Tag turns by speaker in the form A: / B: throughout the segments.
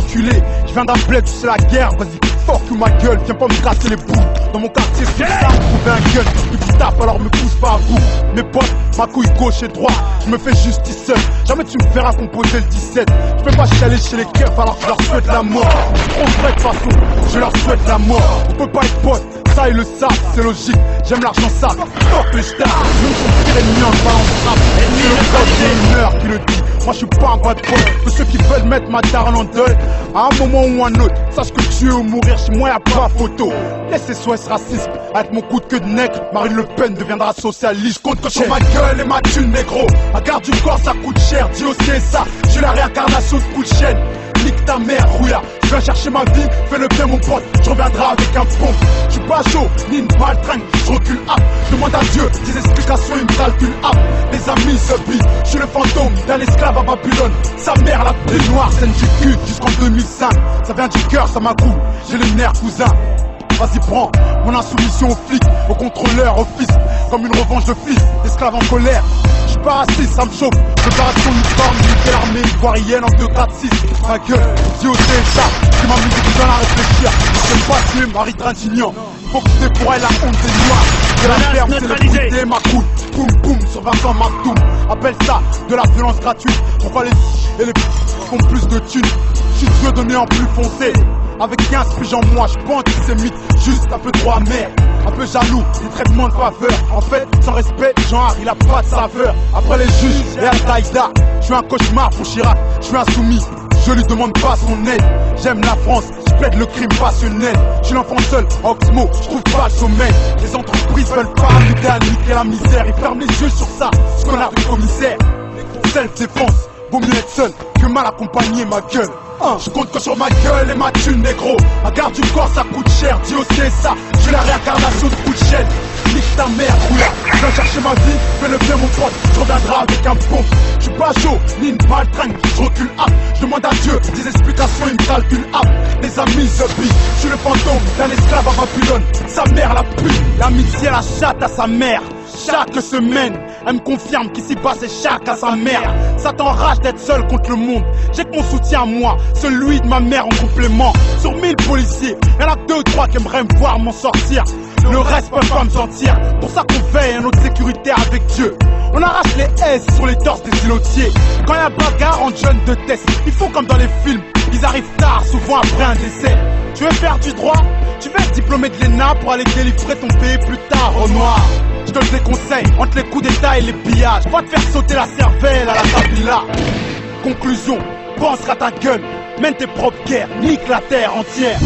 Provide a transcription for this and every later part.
A: enculé. Je viens d'un bled, tu sais la guerre, vas-y, fuck you ma gueule, viens pas me casser les boules. Dans mon quartier, c'est ça, trouver un gun. Tu te tapes, alors me pousse pas à bout. Mes potes, ma couille gauche et droite, je me fais justice seul. Jamais tu me verras composer le 17. Je peux pas chialer chez les keufs alors que je leur souhaite la mort. C'est trop vrai de façon, je leur souhaite la mort. On peut pas être potes, ça ils le savent, c'est logique. J'aime l'argent sale, fuck les stars. Même son pire ennemi en balance rap. C'est le code des mineurs qui le dit. Moi je suis pas un bad boy de ceux qui veulent mettre ma daronne en deuil. À un moment ou un autre, sache que tuer ou mourir chez moi y'a pas photo. Laisse SOS racisme, avec mon coup de queue de nègre, Marine Le Pen deviendra socialiste. Je compte que sur ma gueule et ma thune négro. La garde du corps ça coûte cher, dis au CSA. Je suis la réincarnation de coup de chaîne. Nique ta mère, rouilla. Je viens chercher ma vie, fais le bien mon pote. Je reviendrai avec un pompe. Je suis pas chaud, ni une maltraîne. Je recule hop. Je demande à Dieu des explications, il me calcule hop. Les amis se billent. Je suis le fantôme d'un esclave à Babylone. Sa mère la plus noire, scène du cul jusqu'en 2005. Ça vient du cœur, ça m'accroule. J'ai les nerfs cousin. Vas-y prends mon insoumission aux flics, aux contrôleurs, aux fils. Comme une revanche de fils, esclave en colère. J'suis pas raciste, ça me chauffe. Préparation uniforme, militaire l'armée ivoirienne en 2-4-6. Ma gueule, dis au CSA, c'est ma musique qui donne à réfléchir. J'aime pas tuer Marie Trintignant. Faut quitter pour elle la honte des noirs. C'est la ferme, c'est le bruit des macouilles. Boum boum sur Vincent Martoum. Appelle ça de la violence gratuite. Pourquoi les et les font plus de thunes? J'suis Dieu donné en plus foncé. Avec 15 piges en moi, j'pense antisémite, juste un peu trop amer. Un peu jaloux, des traitements de faveur. En fait, sans respect, genre, il a pas de saveur. Après les juges et Al-Qaïda, je suis un cauchemar pour Chirac, je suis insoumis. Je lui demande pas son aide. J'aime la France, je plaide le crime passionnel. Je suis l'enfant seul, Oxmo, je trouve pas le sommeil. Les entreprises veulent pas m'aider à niquer la misère. Ils ferment les yeux sur ça, ce connard de commissaire. Self-défense, vaut mieux être seul que mal accompagné, ma gueule. Je compte que sur ma gueule et ma thune négro. La garde du corps ça coûte cher, dis au CSA. Je suis la réincarnation de coup de chaîne. Nique ta mère, rouilla. Je viens chercher ma vie, fais le bien mon pote. Je reviendrai avec un pompe. Je suis pas chaud, ni une maltraîne. Je recule hop. Je demande à Dieu des explications, il me calcule hop. Les amis se billent. Je suis le fantôme d'un esclave à Babylone. Sa mère la pute, l'amitié la chatte à sa mère. Chaque semaine, elle me confirme qu'ici bas c'est chaque à sa mère. Ça t'enrage d'être seul contre le monde. J'ai que mon soutien à moi, celui de ma mère en complément. Sur 1000 policiers, y'en a 2 ou 3 qui aimeraient me voir m'en sortir. Le reste peut pas me sentir. Pour ça qu'on veille à notre sécurité avec Dieu. On arrache les S sur les torses des îlotiers. Quand y'a bagarre en jeune de test, ils font comme dans les films. Ils arrivent tard, souvent après un décès. Tu veux faire du droit? Tu veux être diplômé de l'ENA pour aller délivrer ton pays plus tard au noir. Je te le déconseille, entre les coups d'état et les pillages. Va te faire sauter la cervelle à la Kabila. Conclusion, pense à ta gueule. Mène tes propres guerres, nique la terre entière.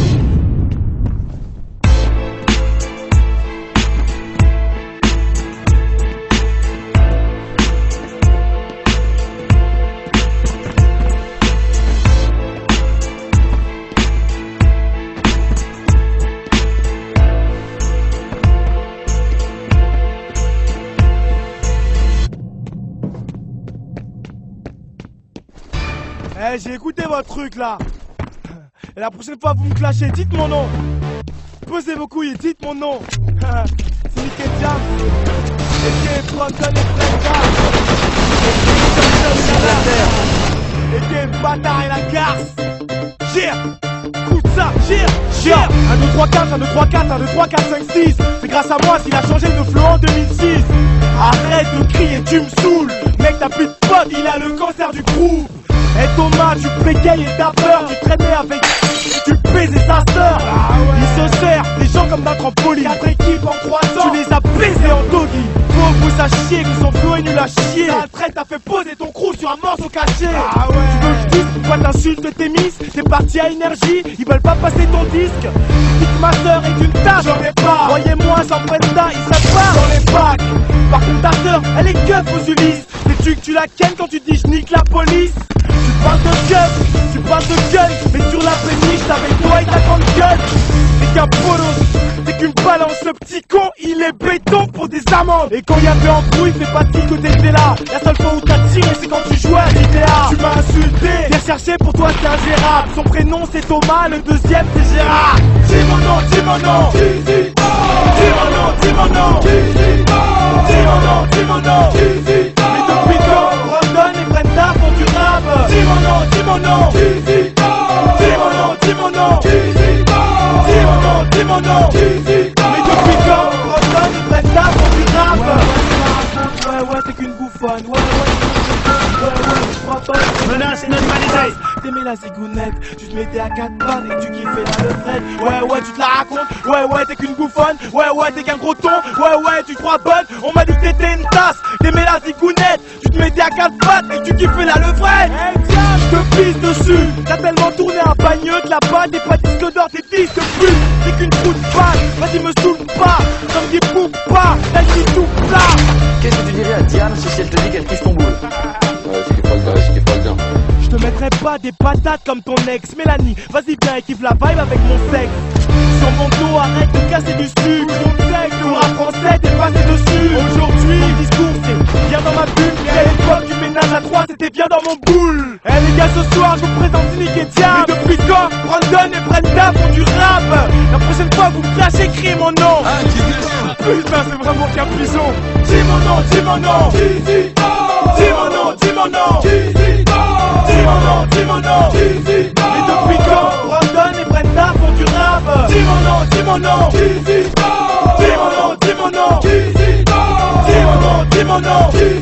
B: Eh, j'ai écouté votre truc là. Et la prochaine fois vous me clashez, dites mon nom. Posez vos couilles et dites mon nom. C'est Nick et Jam. Et qui Brandon et Brenda. Et qui Bâtard et la garce. Gire. Écoute ça, gire. 1, 2, 3, 4, 1, 2, 3, 4, 1, 2, 3, 4, 5, 6. C'est grâce à moi s'il a changé de flow en 2006. Arrête de crier, tu me saoules. Mec, t'as plus de potes, il a le cancer du groupe. Et Thomas, tu bégayes et t'as peur. Tu traînais avec, tu baisais sa sœur. Il se sert des gens comme d'un trampoline. 4 équipes en 3 ans, tu les as baisés en doggy. Pauvres à chier, qui sont flots et nuls à chier. La traite t'a fait poser ton crew sur un morceau caché. Tu veux que je dise pourquoi t'insultes tes miss? T'es parti à énergie, ils veulent pas passer ton disque. Dick ma sœur est une tâche, j'en ai pas. Croyez-moi, sans Brenda, il serait pas dans les packs. Par contre ta sœur, elle est keuf aux Ulysses. Sais-tu que tu la kennes quand tu dis je nique la police? Tu parles de keuf, tu parles de gun. Mais sur la péniche, avec toi et ta grande gueule. T'es qu'un bolos, t'es qu'une balance. Le petit con, il est béton pour des amendes. Et quand y'avait embrouille, fais pas de que t'étais là. La seule fois où t'as tiré, c'est quand tu jouais à l'IDA. Tu m'as insulté, j'ai cherché pour toi c'est ingérable. Son prénom c'est Thomas, le deuxième c'est Gérard. Dis mon nom, dis mon nom. Dis mon nom, dis mon nom. Dis mon nom, dis mon nom. Mais depuis quand Brandon et Brenda font du rap? Dis mon nom, dis mon nom. Dis la zigounette. Tu te mettais à quatre pattes et tu kiffais la levrette. Ouais, tu te la racontes. Ouais, t'es qu'une bouffonne. Ouais, t'es qu'un gros ton. Ouais, tu te crois bonne. On m'a dit que t'étais une tasse. T'aimais la zigounette. Tu te mettais à quatre pattes et tu kiffais la levrette. Hey, tiens, je te pisse dessus. T'as tellement tourné un bagneux de la balle. T'es pas disque d'or, t'es fils de pute. T'es qu'une trou de balle. Vas-y, me saoule pas. Comme qui pousse pas. T'as dit tout plat.
C: Qu'est-ce que tu dirais à Diane si elle te dit qu'elle kiffe ton boule?
D: Je kiffe pas le bien.
B: Je te mettrai pas des patates comme ton ex Mélanie, vas-y viens et kiffe la vibe avec mon sexe. Sur mon dos arrête de casser du sucre. Mon sexe, le rap français t'es passé dessus. Aujourd'hui mon discours c'est viens dans ma bulle. À l'époque du ménage à 3 c'était bien dans mon boule. Eh les gars ce soir je vous présente Nick et Diam. Et depuis quand Brandon et Brenda font du rap. La prochaine fois vous me clashez, criez mon nom. Putain c'est vraiment qu'un bison. Dis mon nom, dis mon nom. Dis mon nom, dis mon nom. Dis mon nom, dis mon nom. Et depuis quand Brandon et Brenda font du rap. Dis mon nom, dis mon nom. Dis mon nom, dis mon nom. Dis mon nom, dis mon nom. Et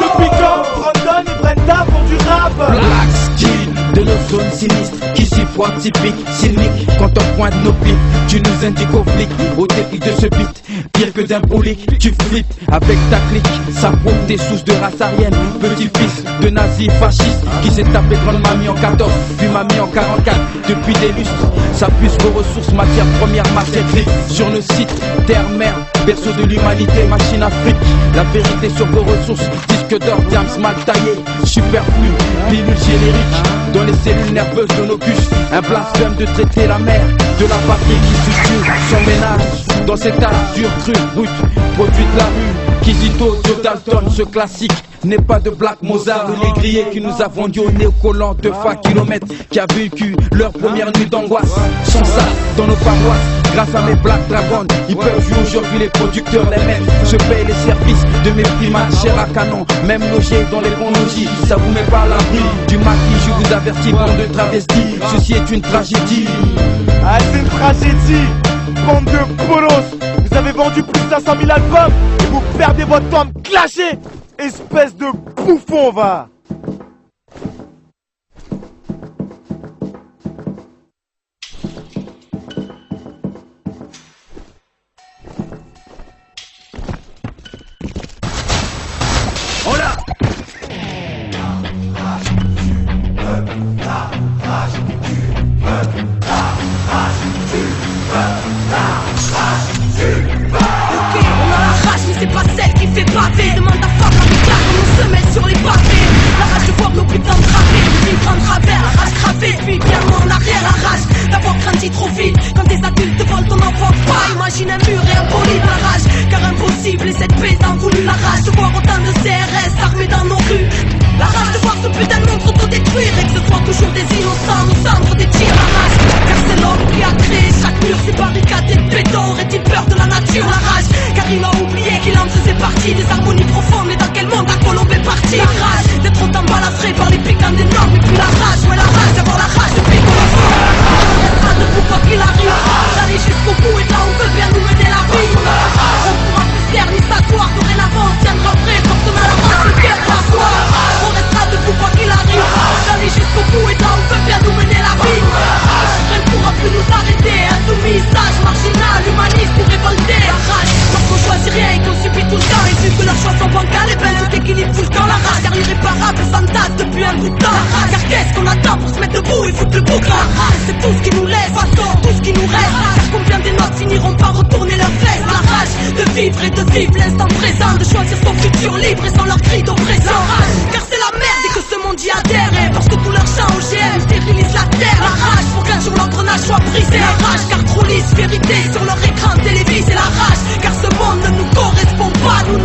B: depuis quand Brandon et Brenda font du rap.
E: Black Skin de nos zones sinistres qui s'y voient typique, cynique. Quand on pointe nos pics, tu nous indiques au flic. Au début de ce beat, pire que d'un brolique, tu flippes avec ta clique. Ça prouve des sources de race aryenne. Petit-fils de nazis fascistes qui s'est tapé grande mamie en 14, puis mamie en 44. Depuis des lustres, ça puise vos ressources, matières premières, marchandises. Sur nos sites, terre-mer, berceau de l'humanité, machine Afrique. La vérité sur vos ressources, disque d'or, diams mal taillé, superflu, pilule générique. Dans les cellules nerveuses de nos bus, un blasphème de traiter la mer de la patrie qui suture son ménage. Dans cet âge dur, cru, brut, produit de la rue, Kizito, Joe Dalton, ce classique n'est pas de Black Mozart, le négrier qui nous a vendu au néocollant de fa kilomètres, qui a vécu leur première nuit d'angoisse. Sans ça, dans nos paroisses, grâce à mes Black Dragons, ils peuvent jouer aujourd'hui, les producteurs, les maîtres, se payent les services de mes primates, chair à canon, même logés dans les bons logis, ça vous met pas à l'abri du maquis, je vous avertis, bande de travestis, ceci est une tragédie.
B: Ah c'est une tragédie, bande de polos. Vous avez vendu plus de 500 000 albums et vous perdez votre temps à me clasher. Espèce de bouffon va.
E: Oh là!
F: C'est pas celle qui fait baver. Demande à femme la regarde comme on se met sur les pavés. La rage de voir nos putains de travers. Puis prendre travers, la rage travée. Puis bien loin en arrière, la rage d'avoir grandi trop vite. Quand des adultes te volent ton enfant pas. Imagine un mur et un bolide, la rage. Car impossible et cette paix t'en voulu. La rage de voir autant de CRS armés dans nos rues. La rage de voir ce putain de monde s'autodétruire. Et que ce soit toujours des innocents au centre des tirs. La rage, car c'est l'homme qui a créé chaque mur. Ces barricades de béton. Aurait-il peur de la nature, la rage? Car il a oublié qu'il en faisait partie des harmonies profondes. Mais dans quel monde a Colombe est parti? La rage d'être autant balafré par les piquants des normes. Et puis la rage, ouais la rage d'avoir la rage depuis qu'on est fort. On restera debout quoi qu'il arrive. D'aller jusqu'au bout et là on veut bien nous mener la vie. On pourra plus se taire ni s'asseoir. Dorénavant on tiendra prêt quand on a la rage de guerre à soi. On restera debout quoi qu'il arrive. D'aller jusqu'au bout et là on veut bien nous mener la vie. On ne pourra plus nous arrêter. Insoumis, sage, marginal, humaniste ou révolté. La rage, lorsqu'on choisit rien et qu'on subit tout le temps. Et vu que leurs choix sont bancales, et ben tout équilibre tout le temps. La rage, car l'irréparable s'entasse depuis un bout de temps. Car qu'est-ce qu'on attend pour se mettre debout et foutre le bouc? La rage, c'est tout ce qui nous laisse, tout ce qui nous reste. Car combien des notes finiront par retourner leurs fesses? La rage de vivre et de vivre l'instant présent, de choisir son futur libre et sans leur cri d'oppression. Car c'est la merde et que ce monde y adhère. Et parce que tout leur chant OGM stérilise la terre. La rage pour qu'un jour l'engrenage soit brisé. La rage car trop lisse, vérité sur leur écran télévisé. La rage car ce monde ne nous correspond pas. Nous